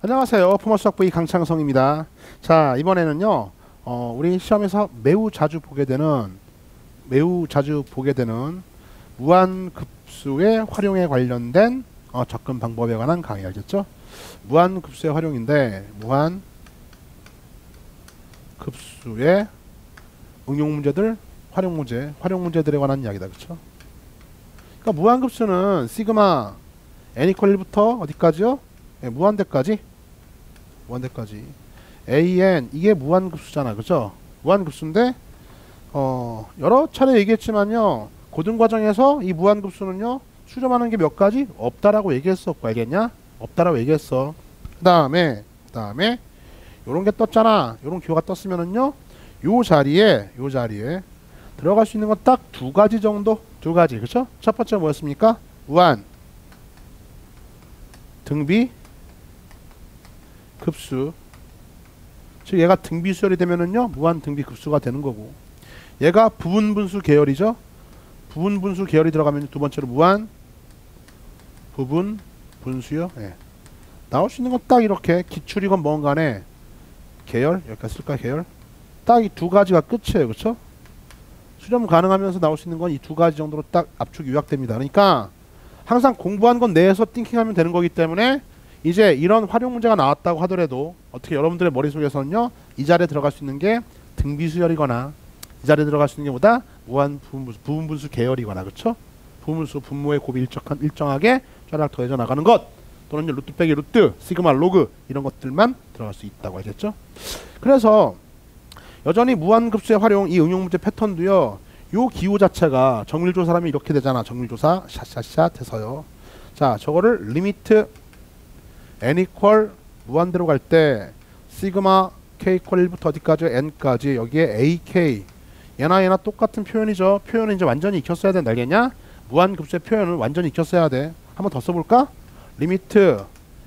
안녕하세요. 포머스학부의 강창성입니다. 자, 이번에는요, 우리 시험에서 매우 자주 보게 되는 무한급수의 활용에 관련된 접근 방법에 관한 강의 알겠죠? 무한급수의 활용인데, 무한급수의 응용 문제들, 활용 문제들에 관한 이야기다. 그쵸? 그러니까 무한급수는 시그마 n 이퀄 1부터 어디까지요? 네, 무한대까지 an 이게 무한급수잖아. 그죠? 무한급수인데 여러 차례 얘기했지만요, 고등과정에서 이 무한급수는요 수렴하는 게 몇 가지 없다라고 얘기했었고, 알겠냐? 없다라고 얘기했어. 그 다음에 요런 게 떴잖아. 요런 기호가 떴으면은요 요 자리에 들어갈 수 있는 건 딱 두 가지 정도. 그쵸? 첫 번째 뭐였습니까? 무한 등비 급수. 즉 얘가 등비수열이 되면은요 무한 등비 급수가 되는 거고, 얘가 부분분수 계열이죠. 부분분수 계열이 들어가면 두 번째로 무한 부분분수요. 예. 나올 수 있는 건 딱 이렇게 기출이건 뭔 간에 계열, 여기까지 쓸까? 계열 딱 이 두 가지가 끝이에요. 그쵸? 수렴 가능하면서 나올 수 있는 건 이 두 가지 정도로 딱 압축이 요약됩니다. 그러니까 항상 공부한 건 내에서 띵킹하면 되는 거기 때문에, 이제 이런 활용 문제가 나왔다고 하더라도 어떻게 여러분들의 머릿속에서는요 이 자리에 들어갈 수 있는 게 등비수열이거나, 이 자리에 들어갈 수 있는 게 뭐다? 무한 부분분수 계열이거나, 그쵸? 부분분수 분모의 곱이 일정하게 쫙 더해져 나가는 것, 또는 루트 빼기 루트, 시그마, 로그 이런 것들만 들어갈 수 있다고 알겠죠? 그래서 여전히 무한급수의 활용, 이 응용 문제 패턴도요, 요 기호 자체가 정밀조사라면 이렇게 되잖아. 정밀조사 샷샷샷 해서요. 자, 저거를 리미트 n 이퀄 무한대로 갈 때 시그마 k 이퀄 1부터 어디까지? n까지. 여기에 ak 얘나 똑같은 표현이죠. 표현은 이제 완전히 익혔어야 된다. 알겠냐? 무한급수의 표현은 완전히 익혔어야 돼. 한번 더 써볼까? 리미트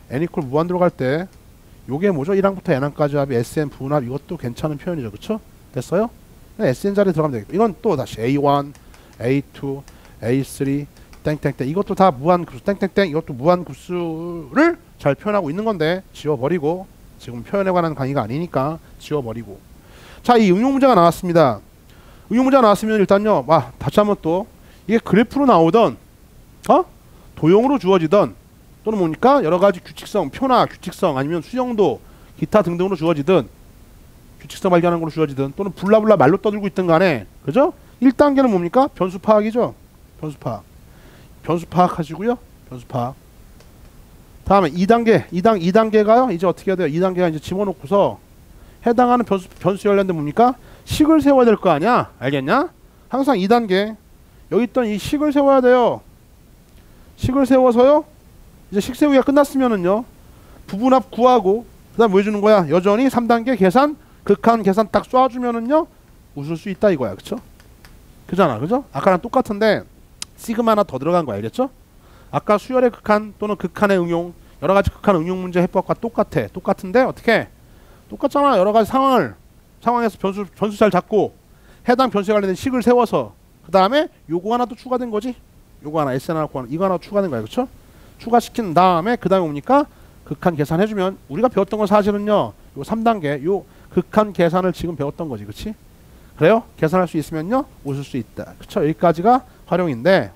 n 이퀄 무한대로 갈 때 요게 뭐죠? 1항부터 n항까지 합이 sn 분합. 이것도 괜찮은 표현이죠. 그쵸? 됐어요? sn 자리에 들어가면 되겠다. 이건 또 다시 a1, a2, a3 땡땡땡, 이것도 다 무한급수 땡땡땡, 이것도 무한급수를 잘 표현하고 있는 건데 지워버리고, 지금 표현에 관한 강의가 아니니까 지워버리고. 자, 이 응용 문제가 나왔습니다. 응용 문제가 나왔으면 일단요, 다시 한번 또 이게 그래프로 나오던 도형으로 주어지던, 또는 뭡니까? 여러가지 규칙성, 표나 규칙성, 아니면 수정도, 기타 등등으로 주어지든, 규칙성 발견하는 걸로 주어지든, 또는 블라블라 말로 떠들고 있든 간에, 그죠? 1단계는 뭡니까? 변수 파악이죠. 변수 파악하시고요. 변수 파악. 다음에 2단계가요. 이제 어떻게 해야 돼요? 2단계가 이제 집어넣고서 해당하는 변수 관련된 뭡니까? 식을 세워야 될 거 아니야? 알겠냐? 항상 2단계 여기 있던 이 식을 세워야 돼요. 식을 세워서요, 이제 식 세우기가 끝났으면은요 부분합 구하고, 그 다음 뭐 해주는 거야? 여전히 3단계 계산, 극한 계산 딱 쏴주면은요 웃을 수 있다 이거야. 그쵸? 그잖아. 그죠? 아까랑 똑같은데 시그마 하나 더 들어간 거 알겠죠? 아까 수열의 극한 또는 극한의 응용, 여러가지 극한 응용 문제 해법과 똑같은데 어떻게? 똑같잖아. 여러가지 상황에서 변수 잘 잡고 해당 변수에 관련된 식을 세워서, 그 다음에 요거 하나 또 추가된 거지. 요거 하나 SN 하나 이거 하나 추가된 거야. 그쵸? 추가시킨 다음에 그 다음에 뭡니까? 극한 계산해주면, 우리가 배웠던 건 사실은요 요 3단계 요 극한 계산을 지금 배웠던 거지. 그치? 그래요? 계산할 수 있으면요 웃을 수 있다. 그쵸? 여기까지가 활용인데.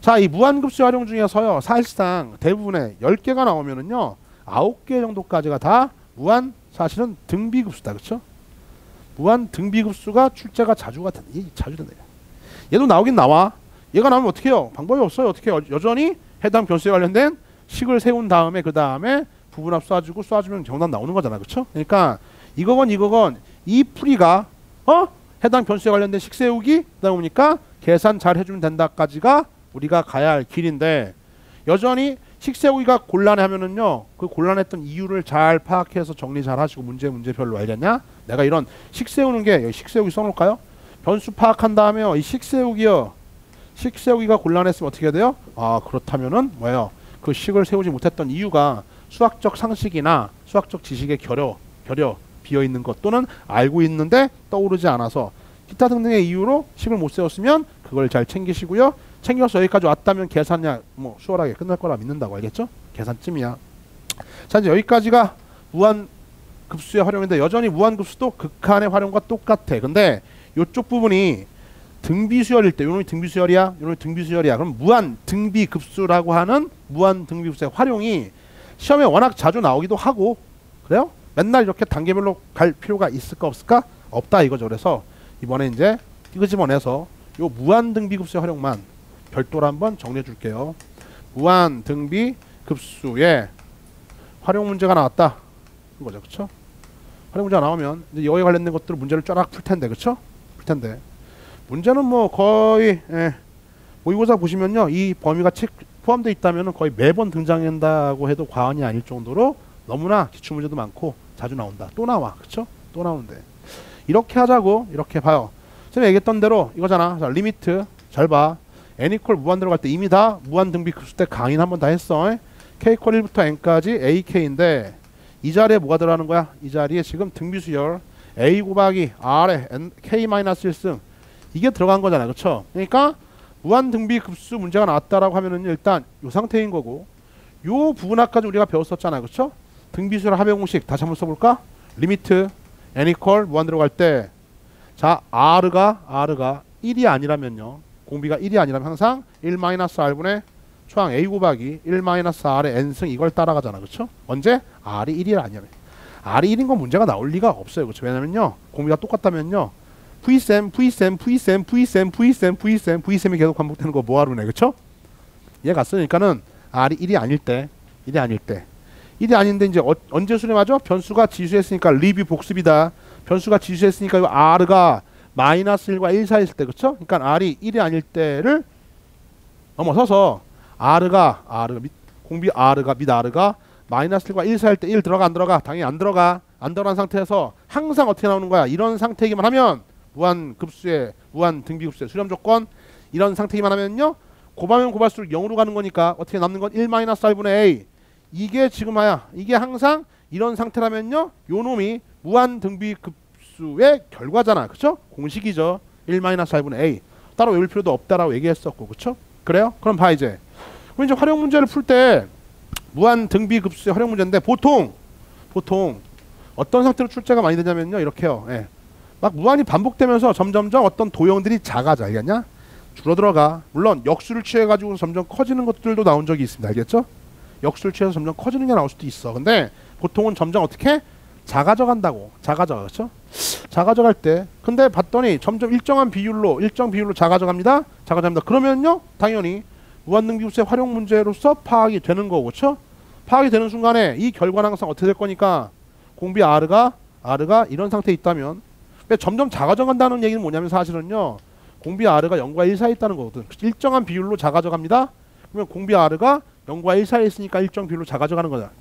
자, 이 무한급수 활용 중에서요 사실상 대부분의 10개가 나오면은요 9개 정도까지가 다 사실은 등비급수다. 그쵸? 무한 등비급수가 출제가 자주 된다. 얘도 나오긴 나와. 얘가 나오면 어떻게 해요? 방법이 없어요. 어떻게 해요? 여전히 해당 변수에 관련된 식을 세운 다음에 그 다음에 부분합 쏴주면 정답 나오는 거잖아. 그쵸? 그러니까 이거건 이 풀이가 해당 변수에 관련된 식 세우기, 그다음 뭡니까? 계산 잘 해주면 된다까지가 우리가 가야 할 길인데, 여전히 식 세우기가 곤란해 하면은요 그 곤란했던 이유를 잘 파악해서 정리 잘 하시고 문제별로. 알겠냐? 내가 이런 식 세우는 게, 여기 식 세우기 써놓을까요? 변수 파악한 다음에요 이 식 세우기가 곤란했으면 어떻게 해야 돼요? 그렇다면은 뭐예요? 그 식을 세우지 못했던 이유가 수학적 상식이나 수학적 지식에 결여 비어있는 것, 또는 알고 있는데 떠오르지 않아서, 기타 등등의 이유로 식을 못 세웠으면 그걸 잘 챙기시고요. 챙겨서 여기까지 왔다면 계산이 수월하게 끝날 거라 믿는다고. 알겠죠? 계산쯤이야. 자, 이제 여기까지가 무한급수의 활용인데 여전히 무한급수도 극한의 활용과 똑같아. 근데 이쪽 부분이 등비수열일 때 요놈이 등비수열이야, 요놈이 등비수열이야. 그럼 무한등비급수라고 하는 무한등비급수의 활용이 시험에 워낙 자주 나오기도 하고 그래요? 맨날 이렇게 단계별로 갈 필요가 있을까 없을까? 없다 이거죠. 그래서 이번에 이제 이거 집어내서 요 무한등비급수의 활용만 별도로 한번 정리해 줄게요. 무한등비급수의 활용 문제가 나왔다 이거죠. 그쵸? 활용 문제가 나오면 이제 여기에 관련된 것들 문제를 쫙 풀 텐데 그쵸? 풀 텐데 문제는 뭐 거의 모의고사 보시면요 이 범위가 포함되어 있다면 거의 매번 등장한다고 해도 과언이 아닐 정도로 너무나 기출문제도 많고 자주 나온다. 또 나와. 그쵸? 또 나오는데 이렇게 하자고. 이렇게 봐요. 제가 얘기했던 대로 이거잖아. 자, 리미트 잘 봐. n 이퀄 무한 들어갈 때 이미 다 무한등비급수 때 강의는 한번 다 했어. k 이퀄 1부터 n까지 ak인데 이 자리에 뭐가 들어가는 거야? 이 자리에 지금 등비수열 a 곱하기 r에 k-1승 이게 들어간 거잖아. 그쵸? 그러니까 무한등비급수 문제가 나왔다라고 하면은 일단 이 상태인 거고 요 부분 아까도 우리가 배웠었잖아. 그쵸? 등비수열 합의 공식 다시 한번 써볼까? 리미트 n 이퀄 무한 들어갈 때 자 r가 1이 아니라면요 공비가 1이 아니라면 항상 1-r분의 초항 a 곱하기 1-r의 n승 이걸 따라가잖아. 그쵸? 언제? r이 1이 아니면 r이 1인 건 문제가 나올 리가 없어요. 그쵸? 왜냐면요 공비가 똑같다면요 V셈이 계속 반복되는 거 뭐하루네. 그쵸? 얘 갔으니까는 r이 1이 아닐 때 1이 아닌데 이제 언제 수렴하죠? 변수가 지수했으니까 리뷰 복습이다. 변수가 지수했으니까 이 r가 -1과 1 사이일 때 그쵸? 그러니까 r이 1이 아닐 때를 넘어서서 공비 r가 및 r가 -1과 1 사이일 때 1 들어가 안 들어가? 당연히 안 들어가. 안 들어간 상태에서 항상 어떻게 나오는 거야? 이런 상태이기만 하면 무한등비급수의 수렴 조건 이런 상태이기만 하면요 곱하면 곱할수록 0으로 가는 거니까 어떻게 남는 건 1-r분의 a 이게 지금 이게 항상 이런 상태라면요 요 놈이 무한등비급수의 결과잖아. 그쵸? 공식이죠. 1-r분의 a 따로 외울 필요도 없다라고 얘기했었고 그쵸? 그래요? 그럼 봐 이제 그럼 이제 활용 문제를 풀 때 무한등비급수의 활용 문제인데 보통 어떤 상태로 출제가 많이 되냐면요 이렇게요. 막 무한히 반복되면서 점점점 어떤 도형들이 작아져. 알겠냐? 줄어들어가. 물론 역수를 취해가지고 점점 커지는 것들도 나온 적이 있습니다. 알겠죠? 역수를 취해서 점점 커지는 게 나올 수도 있어. 근데 보통은 점점 어떻게? 작아져 간다고. 그렇죠? 작아져 갈 때 근데 봤더니 점점 일정 비율로 작아져 갑니다. 그러면요 당연히 무한등비급수의 활용 문제로서 파악이 되는 거고. 그렇죠? 파악이 되는 순간에 이 결과는 항상 어떻게 될 거니까 공비 r가 이런 상태에 있다면 점점 작아져 간다는 얘기는 뭐냐면 사실은요 공비 r가 0과 1 사이에 있다는 거거든. 일정한 비율로 작아져 갑니다. 그러면 공비 r가 0과 1 사이에 있으니까 일정 비율로 작아져 가는 거잖아.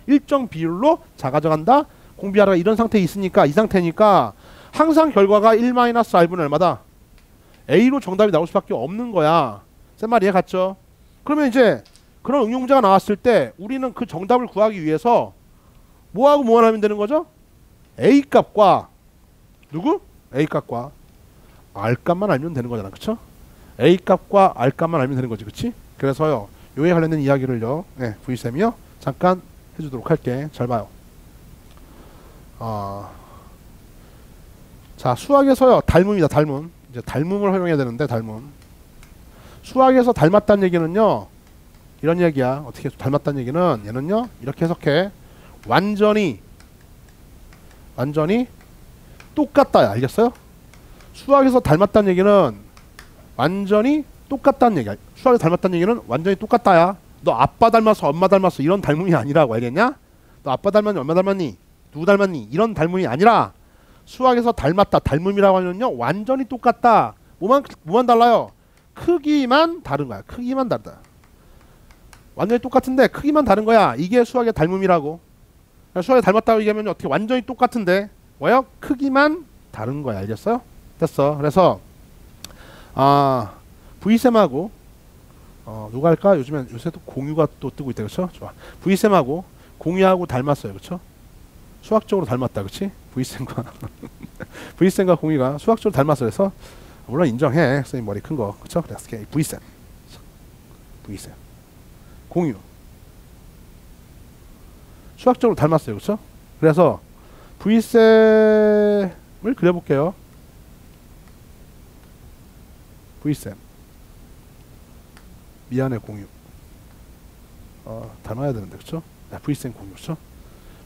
일정 비율로 작아져 간다. 공비 r가 이런 상태에 있으니까 이 상태니까 항상 결과가 1-r분의 얼마다? a로 정답이 나올 수밖에 없는 거야. 쌤 말 이해 갔죠? 그러면 이제 그런 응용 문제가 나왔을 때 우리는 그 정답을 구하기 위해서 뭐하고 뭐 하면 되는 거죠? a 값과 누구? a 값과 r 값만 알면 되는 거잖아. 그쵸? a 값과 r 값만 알면 되는 거지. 그치? 그래서요 요에 관련된 이야기를요 V쌤이요 잠깐 해주도록 할게. 잘 봐요. 자 수학에서요 닮음이다. 닮음. 이제 닮음을 활용해야 되는데 닮음. 수학에서 닮았다는 얘기는요 이런 얘기야. 어떻게 닮았다는 얘기는 얘는요 이렇게 해석해. 완전히 똑같다. 알겠어요? 수학에서 닮았다는 얘기는 완전히 똑같다는 얘기야. 수학에서 닮았다는 얘기는 완전히 똑같다야. 너 아빠 닮았어 엄마 닮았어 이런 닮음이 아니라고. 알겠냐? 너 아빠 닮았니 엄마 닮았니 누구 닮았니 이런 닮음이 아니라 수학에서 닮았다 닮음이라고 하면요 완전히 똑같다. 뭐만 달라요? 크기만 다른 거야. 크기만 다르다. 완전히 똑같은데 크기만 다른 거야. 이게 수학의 닮음이라고. 수학에 닮았다고 얘기하면 어떻게 완전히 똑같은데 뭐요? 크기만 다른 거야. 알겠어요? 됐어. 그래서 V쌤하고 누가 할까? 요새 또 공유가 또 뜨고 있다. 그렇죠? 좋아. V쌤하고 공유하고 닮았어요. 그렇죠? 수학적으로 닮았다. 그렇지? V쌤과 공유가 수학적으로 닮았어요. 그래서 물론 인정해. 선생님 머리 큰 거. 그렇죠? 그래서 V쌤 공유 수학적으로 닮았어요. 그렇죠? 그래서 V셈을 그려볼게요. V셈. 미안해 공유. 닮아야 되는데 그렇죠? V셈 공유. 그렇죠?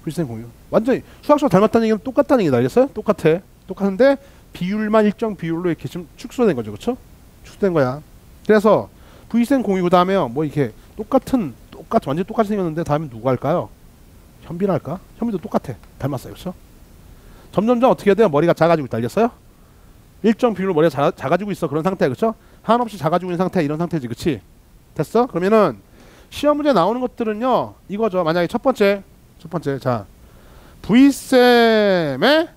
V셈 공유. 완전히 수학적으로 닮았다는 얘기는 똑같다는 얘기다. 알겠어요? 똑같아. 똑같은데 비율만 일정 비율로 이렇게 좀 축소된 거죠. 그렇죠? 축소된 거야. 그래서 V셈 공유 그 다음에요. 뭐 이렇게 완전 똑같이 생겼는데 다음에 누가 할까요? 현빈 할까? 현빈도 똑같아. 닮았어요. 그렇죠? 점점점 어떻게 해야 돼요? 머리가 작아지고 있다. 알겠어요? 일정 비율로 머리가 작아지고 있어. 그런 상태. 그렇죠? 한없이 작아지고 있는 상태. 이런 상태지. 그렇지? 됐어? 그러면은 시험 문제 나오는 것들은요. 이거죠. 만약에 첫 번째 자 V셈에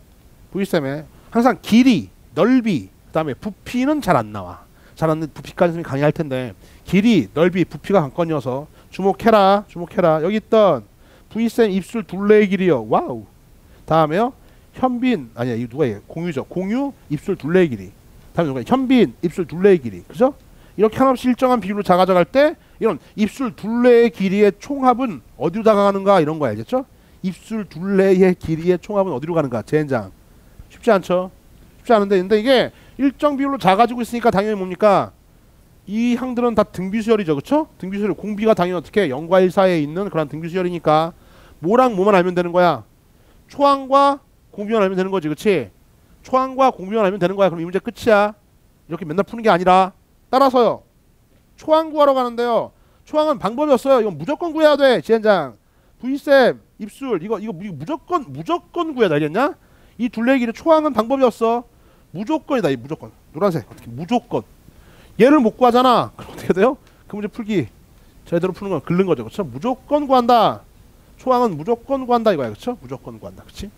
항상 길이, 넓이, 그 다음에 부피는 잘 안 나와. 잘 안 나와. 부피까지 좀 강의할 텐데 길이, 넓이, 부피가 관건이어서 주목해라. 여기 있던 V셈 입술 둘레의 길이요. 와우. 다음에요. 현빈 아니야 이거 누가 얘기해? 공유죠. 공유 입술 둘레의 길이. 다음에 누가 현빈 입술 둘레의 길이. 그죠? 이렇게 한없이 일정한 비율로 작아져 갈 때 이런 입술 둘레의 길이의 총합은 어디로 다가가는가 이런 거 알겠죠? 입술 둘레의 길이의 총합은 어디로 가는가? 젠장. 쉽지 않죠? 쉽지 않은데 근데 이게 일정 비율로 작아지고 있으니까 당연히 뭡니까? 이 항들은 다 등비수열이죠. 그쵸? 등비수열 공비가 당연히 어떻게 0과 1 사이에 있는 그런 등비수열이니까 뭐랑 뭐만 알면 되는 거야? 초항과 공비만 알면 되는 거지. 그치? 초항과 공비만 알면 되는 거야. 그럼 이 문제 끝이야. 이렇게 맨날 푸는 게 아니라 따라서요. 초항 구하러 가는데요. 초항은 방법이 없어요. 이건 무조건 구해야 돼. 지현장. V셈 입술 이거 무조건 구해야 돼. 알겠냐? 이 둘레의 길이 초항은 방법이 없어. 무조건이다. 이 무조건. 노란색. 어떻게 무조건. 얘를 못 구하잖아. 그럼 어떻게 돼요? 그 문제 풀기 제대로 푸는 건 글른 거죠. 그렇죠? 무조건 구한다. 초항은 무조건 구한다 이거야. 그렇죠? 무조건 구한다. 그렇지?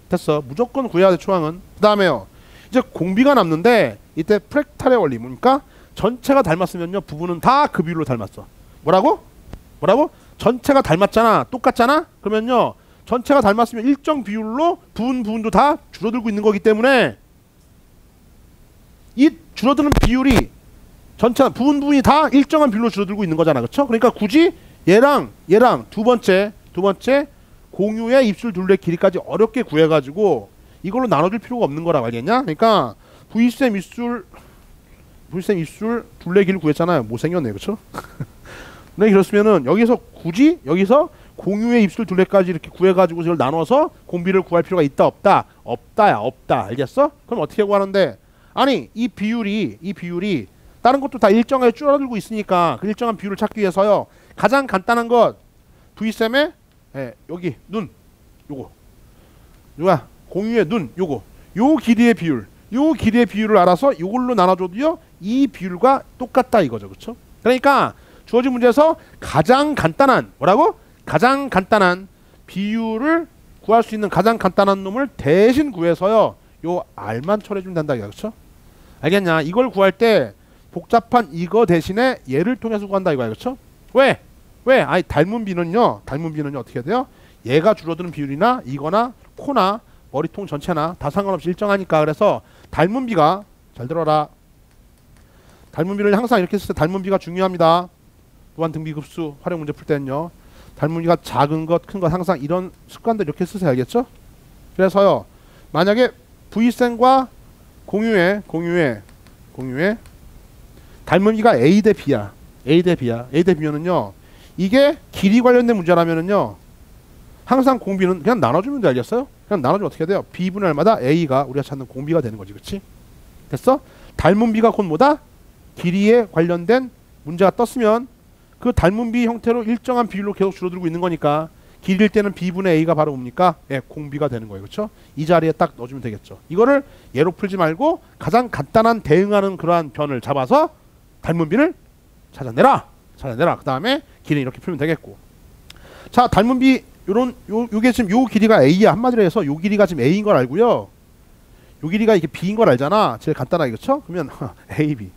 됐어. 무조건 구해야 돼. 초항은. 그 다음에요. 이제 공비가 남는데 이때 프랙탈의 원리 뭡니까? 전체가 닮았으면요. 부분은 다 그 비율로 닮았어. 뭐라고? 전체가 닮았잖아. 똑같잖아? 그러면요. 전체가 닮았으면 일정 비율로 부분도 다 줄어들고 있는 거기 때문에 이 줄어드는 비율이 전체 부분이 다 일정한 비율로 줄어들고 있는 거잖아. 그렇죠? 그러니까 굳이 얘랑 두 번째 공유의 입술 둘레 길이까지 어렵게 구해가지고 이걸로 나눠줄 필요가 없는 거라고 알겠냐? 그러니까 V셈 입술 둘레 길을 구했잖아요. 못생겼네. 그렇죠? 네, 그렇으면은 굳이 여기서 공유의 입술 둘레까지 이렇게 구해가지고 이걸 나눠서 공비를 구할 필요가 있다 없다? 없다. 알겠어? 그럼 어떻게 구하는데? 아니 이 비율이 다른 것도 다 일정하게 줄어들고 있으니까 그 일정한 비율을 찾기 위해서요. 가장 간단한 것 V셈에 여기 눈 요거 누가 공유의 눈 요거 요 길이의 비율을 알아서 이걸로 나눠줘도요 이 비율과 똑같다 이거죠. 그렇죠? 그러니까 주어진 문제에서 가장 간단한 가장 간단한 비율을 구할 수 있는 가장 간단한 놈을 대신 구해서요 요 R만 처리해주면 된다 이거. 그렇죠? 알겠냐? 이걸 구할 때 복잡한 이거 대신에 얘를 통해서 구한다 이거야. 그렇죠? 왜? 아니 닮은 비는요 어떻게 돼요? 얘가 줄어드는 비율이나 이거나 코나 머리통 전체나 다 상관없이 일정하니까. 그래서 닮은 비가 잘 들어라. 닮은 비를 항상 이렇게 쓸 때 닮은 비가 중요합니다. 또한 등비급수 활용 문제 풀 때는요. 닮은 비가 작은 것, 큰 것 항상 이런 습관들 이렇게 쓰세요. 알겠죠? 그래서요. 만약에 V셈과 공유의 닮은 비가 A 대 B야. A 대 B면은요. 이게 길이 관련된 문제라면은요. 항상 공비는 그냥 나눠주면 돼. 알겠어요? 그냥 나눠주면 어떻게 돼요? B분의 R마다 A가 우리가 찾는 공비가 되는 거지. 그치? 됐어? 닮은 비가 곧 뭐다? 길이에 관련된 문제가 떴으면 그 닮은 비 형태로 일정한 비율로 계속 줄어들고 있는 거니까 길일 때는 B분의 A가 바로 뭡니까? 공비가 되는 거예요. 그렇죠? 이 자리에 딱 넣어주면 되겠죠. 이거를 예로 풀지 말고 가장 간단한 대응하는 그러한 변을 잡아서 닮은 비를 찾아내라. 그 다음에 길이 이렇게 풀면 되겠고. 자, 닮은 비 요게 지금 요 길이가 A야. 한마디로 해서 요 길이가 지금 A인 걸 알고요. 요 길이가 이게 B인 걸 알잖아. 제일 간단하게. 그렇죠? 그러면 AB.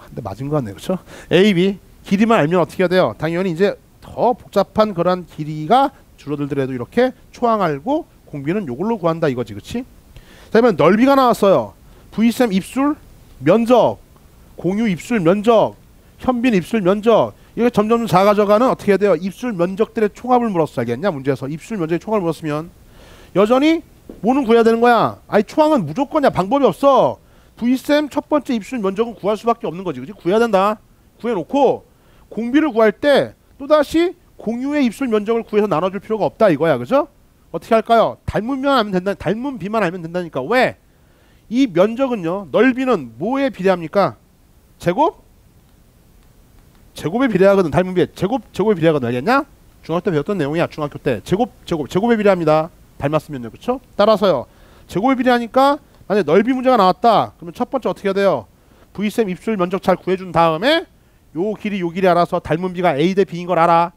근데 맞은 거 같네. 그렇죠? AB 길이만 알면 어떻게 해야 돼요? 당연히 이제 더 복잡한 그런 길이가 줄어들더라도 이렇게 초항 알고 공비는 요걸로 구한다 이거지. 그치? 자, 그러면 넓이가 나왔어요. V셈 입술 면적, 공유 입술 면적, 현빈 입술 면적. 이게 점점 작아져가는 어떻게 해야 돼요? 입술 면적들의 총합을 물었어. 알겠냐? 문제에서 입술 면적의 총합을 물었으면 여전히 뭐는 구해야 되는 거야? 아니 초항은 무조건이야. 방법이 없어. V쌤 첫 번째 입술 면적은 구할 수밖에 없는 거지. 그치? 구해야 된다. 구해놓고 공비를 구할 때 또다시 공유의 입술 면적을 구해서 나눠줄 필요가 없다 이거야. 그죠? 어떻게 할까요? 닮은비만 알면 된다. 닮은비만 알면 된다니까. 왜? 이 면적은요. 넓이는 뭐에 비례합니까? 제곱? 제곱에 비례하거든. 닮은비에 제곱에 비례하거든. 알겠냐? 중학교 때 배웠던 내용이야. 중학교 때 제곱에 비례합니다. 닮았으면요. 그쵸? 따라서요. 제곱에 비례하니까 만약에 넓이 문제가 나왔다. 그러면 첫 번째 어떻게 해야 돼요? V쌤 입술 면적 잘 구해준 다음에 요 길이 알아서 닮은비가 A 대 B인 걸 알아.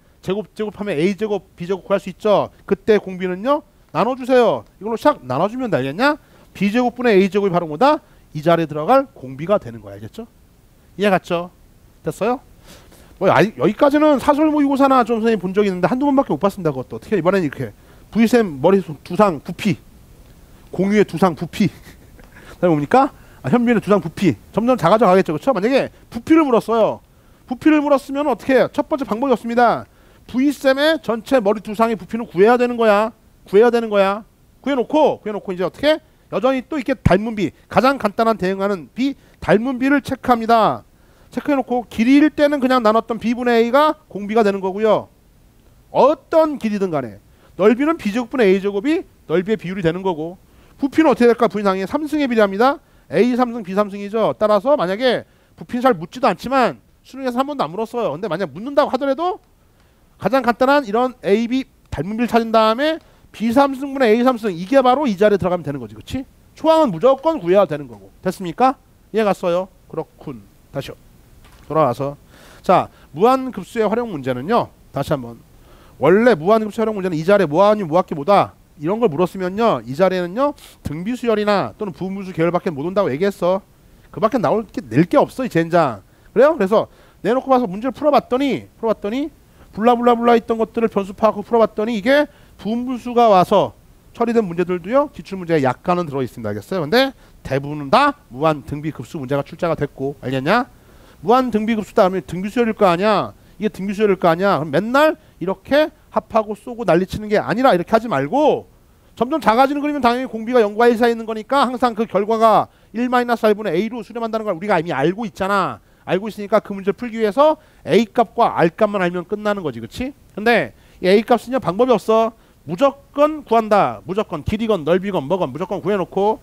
제곱하면 A제곱 B제곱 구할 수 있죠. 그때 공비는요. 나눠주세요. 이걸로 샥 나눠주면 돼. 알겠냐? B제곱분의 A제곱이 바로 뭐다? 이 자리에 들어갈 공비가 되는 거야. 알겠죠? 이해 갔죠? 됐어요? 뭐 여기까지는 사설 모의고사나 좀 선생님 본 적이 있는데 한두 번밖에 못 봤습니다. 그것도 어떻게 이번엔 이렇게 V쌤 머리 두상 부피 공유의 두상 부피 그다음에 뭡니까? 현빈의 두상 부피 점점 작아져 가겠죠. 그렇죠? 만약에 부피를 물었어요. 부피를 물었으면 어떻게 해요? 첫 번째 방법이 없습니다. V쌤의 전체 머리 두상의 부피는 구해야 되는 거야. 구해놓고 이제 어떻게? 여전히 또 이렇게 닮은비 가장 간단한 대응하는 비 닮은비를 체크합니다. 체크해놓고 길이일 때는 그냥 나눴던 B분의 A가 공비가 되는 거고요. 어떤 길이든 간에 넓이는 B제곱분의 A제곱이 넓이의 비율이 되는 거고 부피는 어떻게 될까? V상의 3승에 비례합니다. A 3승 B 3승이죠. 따라서 만약에 부피는 잘 묻지도 않지만 수능에서 한 번도 안 물었어요. 근데 만약 묻는다고 하더라도 가장 간단한 이런 A, B 닮은비를 찾은 다음에 B 3승분의 A 3승 이게 바로 이 자리에 들어가면 되는 거지. 그치? 초항은 무조건 구해야 되는 거고. 됐습니까? 이해 갔어요? 그렇군. 다시요. 돌아와서 자 무한급수의 활용 문제는요. 다시 한번 원래 무한급수 활용 문제는 이 자리에 무한이 무합계 뭐다 이런 걸 물었으면요. 이 자리에는요. 등비수열이나 또는 부분수 계열밖에 못 온다고 얘기했어. 그 밖에 낼 게 없어 이 젠장. 그래요? 그래서 내놓고 봐서 문제를 풀어봤더니 블라블라블라 있던 것들을 변수 파악하고 풀어봤더니 이게 부분수가 와서 처리된 문제들도요. 기출문제에 약간은 들어있습니다. 알겠어요? 근데 대부분은 다 무한 등비급수 문제가 출제가 됐고 알겠냐? 무한 등비급수다 하면 등비수열일 거 아니야. 이게 등비수열일 거 아니야. 그럼 맨날 이렇게 합하고 쏘고 난리치는 게 아니라 이렇게 하지 말고 점점 작아지는 그림은 당연히 공비가 0과 1 사이에 있는 거니까 항상 그 결과가 1-1분의 A로 수렴한다는 걸 우리가 이미 알고 있잖아. 알고 있으니까 그 문제를 풀기 위해서 A 값과 R 값만 알면 끝나는 거지. 그치? 근데 이 A 값은요 방법이 없어. 무조건 구한다. 무조건 길이건 넓이건 뭐건 무조건 구해놓고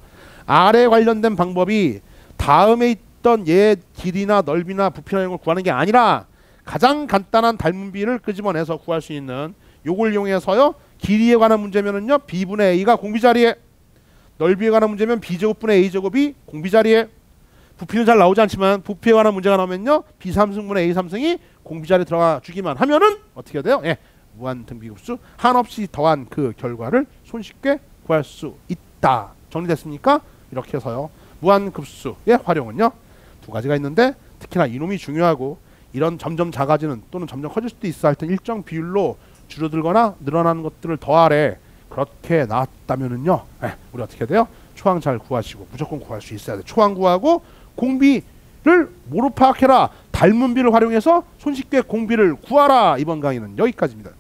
R에 관련된 방법이 다음에 있던 얘 길이나 넓이나 부피나 이런 걸 구하는 게 아니라 가장 간단한 닮은비를 끄집어내서 구할 수 있는 요걸 이용해서요. 길이에 관한 문제면은요. B분의 A가 공비 자리에 넓이에 관한 문제면 B제곱분의 A제곱이 공비 자리에 부피는 잘 나오지 않지만 부피에 관한 문제가 나오면요. B 3승분의 A 3승이 공비 자리에 들어가 주기만 하면은 어떻게 돼요? 예. 무한 등비급수 한없이 더한 그 결과를 손쉽게 구할 수 있다. 정리됐습니까? 이렇게 해서요. 무한급수의 활용은요. 두 가지가 있는데 특히나 이놈이 중요하고 이런 점점 작아지는 또는 점점 커질 수도 있어 할 때 일정 비율로 줄어들거나 늘어나는 것들을 더하래. 그렇게 나왔다면은요. 우리 어떻게 돼요? 초항 잘 구하시고 무조건 구할 수 있어야 돼. 초항 구하고 공비를 뭐로 파악해라. 닮은비를 활용해서 손쉽게 공비를 구하라. 이번 강의는 여기까지입니다.